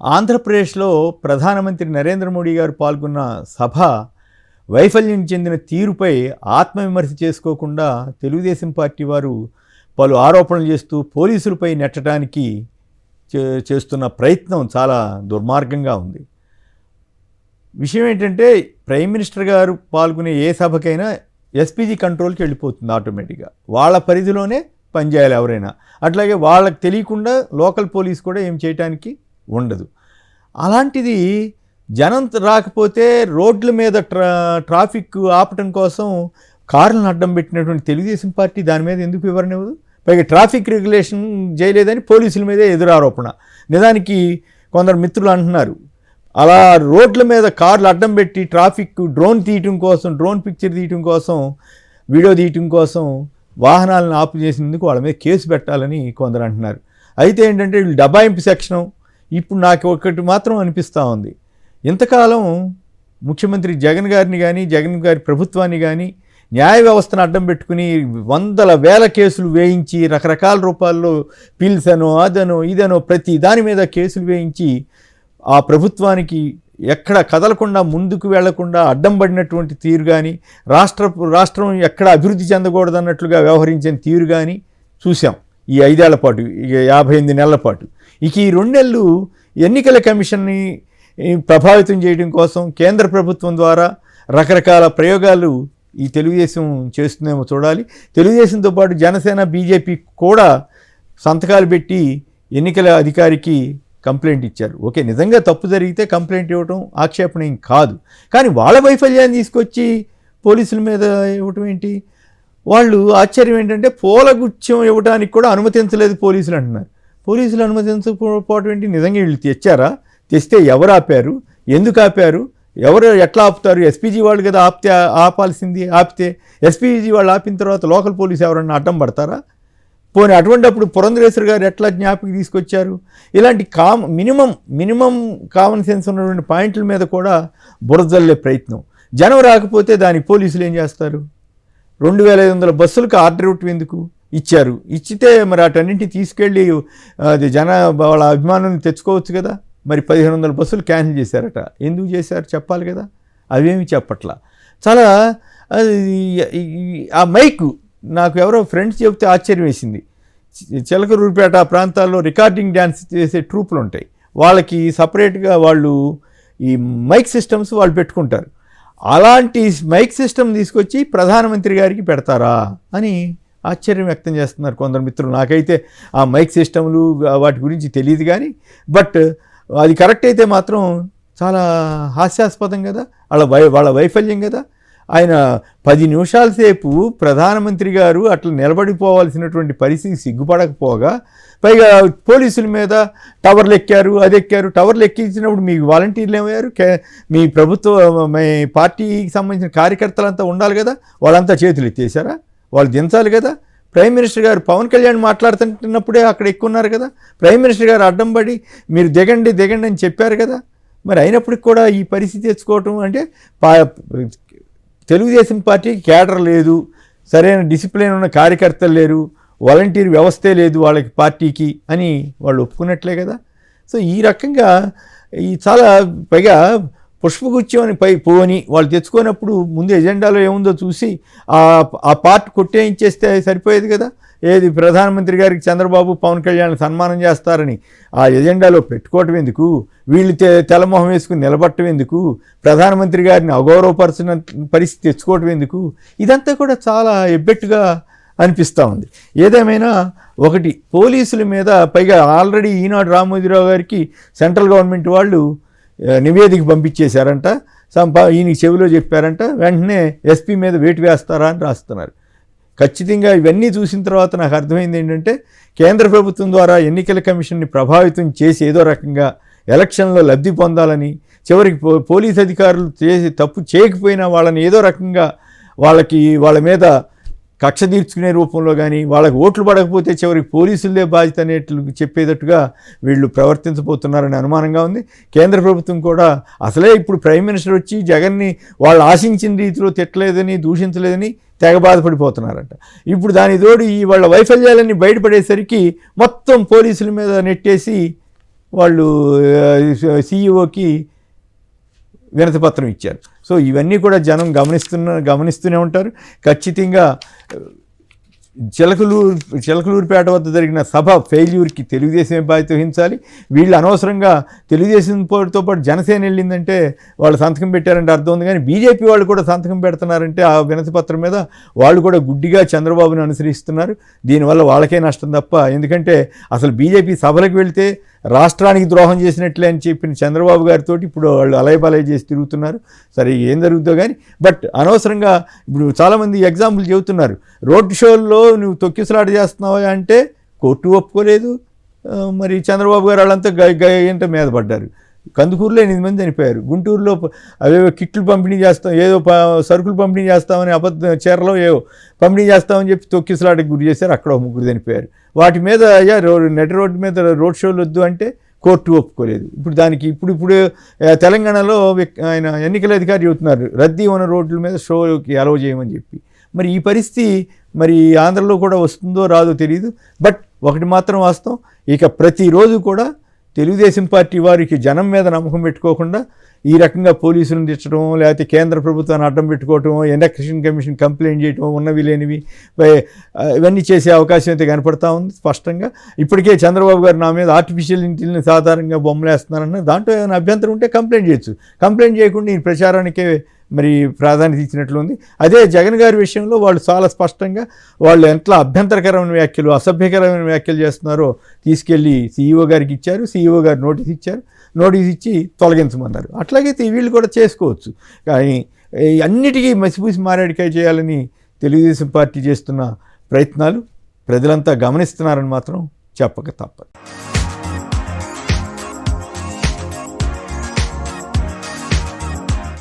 ఆంధ్రప్రదేశ్లో ప్రధానమంత్రి నరేంద్ర మోడీ గారు పాల్గొన్న సభ వైఫల్యం చెందిన తీరుపై ఆత్మవిమర్శ చేసుకోకుండా తెలుగుదేశం పార్టీ వారు పలు ఆరోపణలు చేస్తూ పోలీసులపై నెట్టడానికి చేస్తున్న ప్రయత్నం చాలా దుర్మార్గంగా ఉంది. విషయం ఏంటంటే ప్రైమ్ మినిస్టర్ గారు పాల్గొనే ఏ సభకైనా ఎస్పీజీ కంట్రోల్కి వెళ్ళిపోతుంది ఆటోమేటిక్గా. వాళ్ళ పరిధిలోనే పనిచేయాలి ఎవరైనా. అట్లాగే వాళ్ళకి తెలియకుండా లోకల్ పోలీస్ కూడా ఏం చేయడానికి ఉండదు. అలాంటిది జనం రాకపోతే రోడ్ల మీద ట్రాఫిక్ ఆపటం కోసం కార్లను అడ్డం పెట్టినటువంటి తెలుగుదేశం పార్టీ దాని మీద ఎందుకు వివరణ ఇవ్వదు? పైగా ట్రాఫిక్ రెగ్యులేషన్ చేయలేదని పోలీసుల మీదే ఎదురారోపణ. నిజానికి కొందరు మిత్రులు అంటున్నారు అలా రోడ్ల మీద కార్లు అడ్డం పెట్టి ట్రాఫిక్ డ్రోన్ పిక్చర్ తీయటం కోసం, వీడియో తీయటం కోసం వాహనాలను ఆపు చేసినందుకు వాళ్ళ మీద కేసు పెట్టాలని కొందరు అంటున్నారు. అయితే ఏంటంటే వీళ్ళు డబాయింపు సెక్షను. ఇప్పుడు నాకు ఒకటి మాత్రం అనిపిస్తూ ఉంది, ఇంతకాలం ముఖ్యమంత్రి జగన్ గారిని కానీ జగన్ గారి ప్రభుత్వాన్ని కానీ న్యాయ వ్యవస్థను అడ్డం పెట్టుకుని వందల వేల కేసులు వేయించి రకరకాల రూపాల్లో పిల్స్ అనో అదనో ఇదనో ప్రతి దాని మీద కేసులు వేయించి ఆ ప్రభుత్వానికి ఎక్కడ కదలకుండా ముందుకు వెళ్లకుండా అడ్డం పడినటువంటి తీరు కానీ రాష్ట్రం ఎక్కడ అభివృద్ధి చెందకూడదన్నట్లుగా వ్యవహరించిన తీరు కానీ చూసాం ఈ 5 ఏళ్ల పాటు, 58 నెలల పాటు. ఇక ఈ 2 నెలలు ఎన్నికల కమిషన్ని ప్రభావితం చేయడం కోసం కేంద్ర ప్రభుత్వం ద్వారా రకరకాల ప్రయోగాలు ఈ తెలుగుదేశం చేస్తుందేమో చూడాలి. తెలుగుదేశంతో పాటు జనసేన, బీజేపీ కూడా సంతకాలు పెట్టి ఎన్నికల అధికారికి కంప్లైంట్ ఇచ్చారు. ఓకే, నిజంగా తప్పు జరిగితే కంప్లైంట్ ఇవ్వటం ఆక్షేపణ ఏం కాదు. కానీ వాళ్ళ వైఫల్యాన్ని తీసుకొచ్చి పోలీసుల మీద ఇవ్వటం ఏంటి? వాళ్ళు ఆశ్చర్యం ఏంటంటే పూలగుచ్చం ఇవ్వడానికి కూడా అనుమతించలేదు పోలీసులు అంటున్నారు. పోలీసులు అనుమతించకపోవటం ఏంటి? నిజంగా వీళ్ళు తెచ్చారా? తెస్తే ఎవరు ఆపారు? ఎందుకు ఆపారు? ఎవరు ఎట్లా ఆపుతారు? ఎస్పీజీ వాళ్ళు కదా ఆపాల్సింది. ఆపితే ఎస్పీజీ వాళ్ళు ఆపిన తర్వాత లోకల్ పోలీసు ఎవరన్నా అడ్డం పడతారా? పోనీ అటువంటిప్పుడు పురంధరేశ్వరి గారు ఎట్లా జ్ఞాపకం తీసుకొచ్చారు? ఇలాంటి మినిమం కామన్ సెన్స్ ఉన్నటువంటి పాయింట్ల మీద కూడా బురదల్లే ప్రయత్నం. జనం రాకపోతే దానికి పోలీసులు ఏం చేస్తారు? 2500 బస్సులకు ఆర్డర్ ఇవ్వటం ఎందుకు ఇచ్చారు? ఇచ్చితే మరి అటన్నింటినీ తీసుకెళ్ళి అది వాళ్ళ అభిమానులను తెచ్చుకోవచ్చు కదా. మరి 1500 బస్సులు క్యాన్సిల్ చేశారట. ఎందుకు చేశారు చెప్పాలి కదా. అవేమి చెప్పట్లా. చాలా ఆ మైకు నాకు ఎవరో ఫ్రెండ్స్ చెబితే ఆశ్చర్యం వేసింది. చిలకలూరిపేట ప్రాంతాల్లో రికార్డింగ్ డ్యాన్స్ చేసే ట్రూపులు ఉంటాయి. వాళ్ళకి సపరేట్గా వాళ్ళు ఈ మైక్ సిస్టమ్స్ వాళ్ళు పెట్టుకుంటారు. అలాంటి మైక్ సిస్టమ్ తీసుకొచ్చి ప్రధానమంత్రి గారికి పెడతారా అని ఆశ్చర్యం వ్యక్తం చేస్తున్నారు కొందరు మిత్రులు. నాకైతే ఆ మైక్ సిస్టమ్లు వాటి గురించి తెలియదు కానీ, బట్ అది కరెక్ట్ అయితే మాత్రం చాలా హాస్యాస్పదం కదా, వాళ్ళ వైఫల్యం కదా. ఆయన 10 నిమిషాల సేపు ప్రధానమంత్రి గారు అట్లా నిలబడిపోవాల్సినటువంటి పరిస్థితి సిగ్గుపడకపోగా పైగా పోలీసుల మీద టవర్లు ఎక్కారు, అది ఎక్కారు. టవర్లు ఎక్కించినప్పుడు మీకు వాలంటీర్లు ఏమయ్యారు? మీ మీ పార్టీకి సంబంధించిన కార్యకర్తలంతా ఉండాలి కదా, వాళ్ళంతా చేతులు ఎత్తేసారా? వాళ్ళు దించాలి కదా. ప్రైమ్ మినిస్టర్ గారు పవన్ కళ్యాణ్ మాట్లాడుతున్నప్పుడే అక్కడ ఎక్కున్నారు కదా. ప్రైమ్ మినిస్టర్ గారు అడ్డం పడి మీరు దిగండి అని చెప్పారు కదా. మరి అయినప్పటికి కూడా ఈ పరిస్థితి తెచ్చుకోవటం అంటే తెలుగుదేశం పార్టీకి కేడర్ లేదు, సరైన డిసిప్లిన్ ఉన్న కార్యకర్తలు లేరు, వాలంటీర్ వ్యవస్థే లేదు వాళ్ళకి పార్టీకి అని వాళ్ళు ఒప్పుకున్నట్లే కదా. సో ఈ రకంగా చాలా పైగా పుష్పగుచ్చం అని పోని వాళ్ళు తెచ్చుకున్నప్పుడు ముందు ఎజెండాలో ఏముందో చూసి ఆ పార్ట్ కొట్టేయించేస్తే సరిపోయేది కదా. ఏది ప్రధానమంత్రి గారికి చంద్రబాబు, పవన్ కళ్యాణ్ సన్మానం చేస్తారని ఆ ఎజెండాలో పెట్టుకోవటం ఎందుకు? వీళ్ళు తెల్లమొహం వేసుకుని నిలబట్టడం ఎందుకు? ప్రధానమంత్రి గారిని అగౌరవపరిచిన పరిస్థితి తెచ్చుకోవటం ఎందుకు? ఇదంతా కూడా చాలా ఎబ్బెట్టుగా అనిపిస్తూ ఉంది. ఏదేమైనా ఒకటి, పోలీసుల మీద పైగా ఆల్రెడీ ఈనాడు రామోజీరావు గారికి సెంట్రల్ గవర్నమెంట్ వాళ్ళు నివేదిక పంపించేశారంట. ఈయనకి చెవిలో చెప్పారంట. వెంటనే ఎస్పీ మీద వేటు వేస్తారా అని రాస్తున్నారు. ఖచ్చితంగా ఇవన్నీ చూసిన తర్వాత నాకు అర్థమైంది ఏంటంటే కేంద్ర ప్రభుత్వం ద్వారా ఎన్నికల కమిషన్ని ప్రభావితం చేసి ఏదో రకంగా ఎలక్షన్లో లబ్ధి పొందాలని, చివరికి పోలీస్ అధికారులు తప్పు చేయకపోయినా వాళ్ళని ఏదో రకంగా వాళ్ళ మీద కక్ష తీర్చుకునే రూపంలో కానీ, వాళ్ళకి ఓట్లు పడకపోతే చివరికి పోలీసులదే బాధ్యత అనేట్లు చెప్పేటట్టుగా వీళ్ళు ప్రవర్తించబోతున్నారని అనుమానంగా ఉంది. కేంద్ర ప్రభుత్వం కూడా అసలే ఇప్పుడు ప్రైమ్ మినిస్టర్ వచ్చి జగన్ని వాళ్ళు ఆశించిన రీతిలో తిట్టలేదని, దూషించలేదని తెగ బాధపడిపోతున్నారంట. ఇప్పుడు దాని తోడు వాళ్ళ వైఫల్యాలన్నీ బయటపడేసరికి మొత్తం పోలీసుల మీద నెట్టేసి వాళ్ళు సీఈఓకి వినతిపత్రం ఇచ్చారు. సో ఇవన్నీ కూడా జనం గమనిస్తూనే ఉంటారు. ఖచ్చితంగా చిలకలూరుపేట వద్ద జరిగిన సభ ఫెయిల్యూర్కి తెలుగుదేశం బాధ్యత వహించాలి. వీళ్ళు అనవసరంగా తెలుగుదేశంతో పాటు జనసేన వెళ్ళిందంటే వాళ్ళు సంతకం పెట్టారంటే అర్థం ఉంది, కానీ బీజేపీ వాళ్ళు కూడా సంతకం పెడుతున్నారంటే ఆ వినతి పత్రం మీద వాళ్ళు కూడా గుడ్డిగా చంద్రబాబుని అనుసరిస్తున్నారు. దీనివల్ల వాళ్ళకే నష్టం తప్ప, ఎందుకంటే అసలు బీజేపీ సభలకు వెళ్తే రాష్ట్రానికి ద్రోహం చేసినట్లే అని చెప్పిన చంద్రబాబు గారితో ఇప్పుడు వాళ్ళు అలయబలయ చేసి తిరుగుతున్నారు. సరే ఏం జరుగుతుందో కానీ, బట్ అనవసరంగా ఇప్పుడు చాలామంది ఎగ్జాంపుల్ చెబుతున్నారు, రోడ్ షోల్లో నువ్వు తొక్కిసలాట చేస్తున్నావా అంటే కోర్టు ఒప్పుకోలేదు. మరి చంద్రబాబు గారు వాళ్ళంతా ఏంటో మీద పడ్డారు. కందుకూరులో 8 మంది చనిపోయారు. గుంటూరులో అవేవో కిట్లు పంపిణీ చేస్తాం, ఏదో సరుకులు పంపిణీ చేస్తామని చీరలో ఏవో పంపిణీ చేస్తామని చెప్పి తొక్కిసలాటకు గురి చేశారు. అక్కడ 3 చనిపోయారు. వాటి మీద అయ్యా నెట్ రోడ్డు మీద రోడ్ షోలు వద్దు అంటే కోర్టు ఒప్పుకోలేదు. ఇప్పుడు దానికి ఇప్పుడు తెలంగాణలో ఆయన ఎన్నికల అధికారి చెబుతున్నారు రద్దీ ఉన్న రోడ్ల మీద షోకి అలౌ చేయమని చెప్పి. మరి ఈ పరిస్థితి మరి ఆంధ్రలో కూడా వస్తుందో రాదో తెలియదు. బట్ ఒకటి మాత్రం వాస్తవం, ఇక ప్రతిరోజు కూడా తెలుగుదేశం పార్టీ వారికి జనం మీద నమ్మకం పెట్టుకోకుండా ఈ రకంగా పోలీసులను తెచ్చడం, లేకపోతే కేంద్ర ప్రభుత్వాన్ని అడ్డం పెట్టుకోవటం, ఎలక్షన్ కమిషన్ కంప్లైంట్ చేయటం, ఉన్నవి లేనివి ఇవన్నీ చేసే అవకాశం అయితే కనపడతా ఉంది స్పష్టంగా. ఇప్పటికే చంద్రబాబు గారు నా మీద ఆర్టిఫిషియల్ ఇంటెలిజెన్స్ ఆధారంగా బొమ్మలు వేస్తున్నారన్న దాంట్లో ఏమైనా అభ్యంతరం ఉంటే కంప్లైంట్ చేయొచ్చు. కంప్లైంట్ చేయకుండా ఈ ప్రచారానికే మరి ప్రాధాన్యత ఇచ్చినట్లు ఉంది. అదే జగన్ గారి విషయంలో వాళ్ళు చాలా స్పష్టంగా వాళ్ళు ఎట్లా అభ్యంతరకరమైన వ్యాఖ్యలు, అసభ్యకరమైన వ్యాఖ్యలు చేస్తున్నారో తీసుకెళ్ళి సీఈఓ గారికి ఇచ్చారు. సీఈఓ గారు నోటీస్ ఇచ్చారు. నోటీస్ ఇచ్చి తొలగించమన్నారు. అట్లాగైతే వీళ్ళు కూడా చేసుకోవచ్చు. కానీ అన్నిటికీ మసిపూసి మారేడికాయ చేయాలని తెలుగుదేశం పార్టీ చేస్తున్న ప్రయత్నాలు ప్రజలంతా గమనిస్తున్నారని మాత్రం చెప్పక తప్పదు.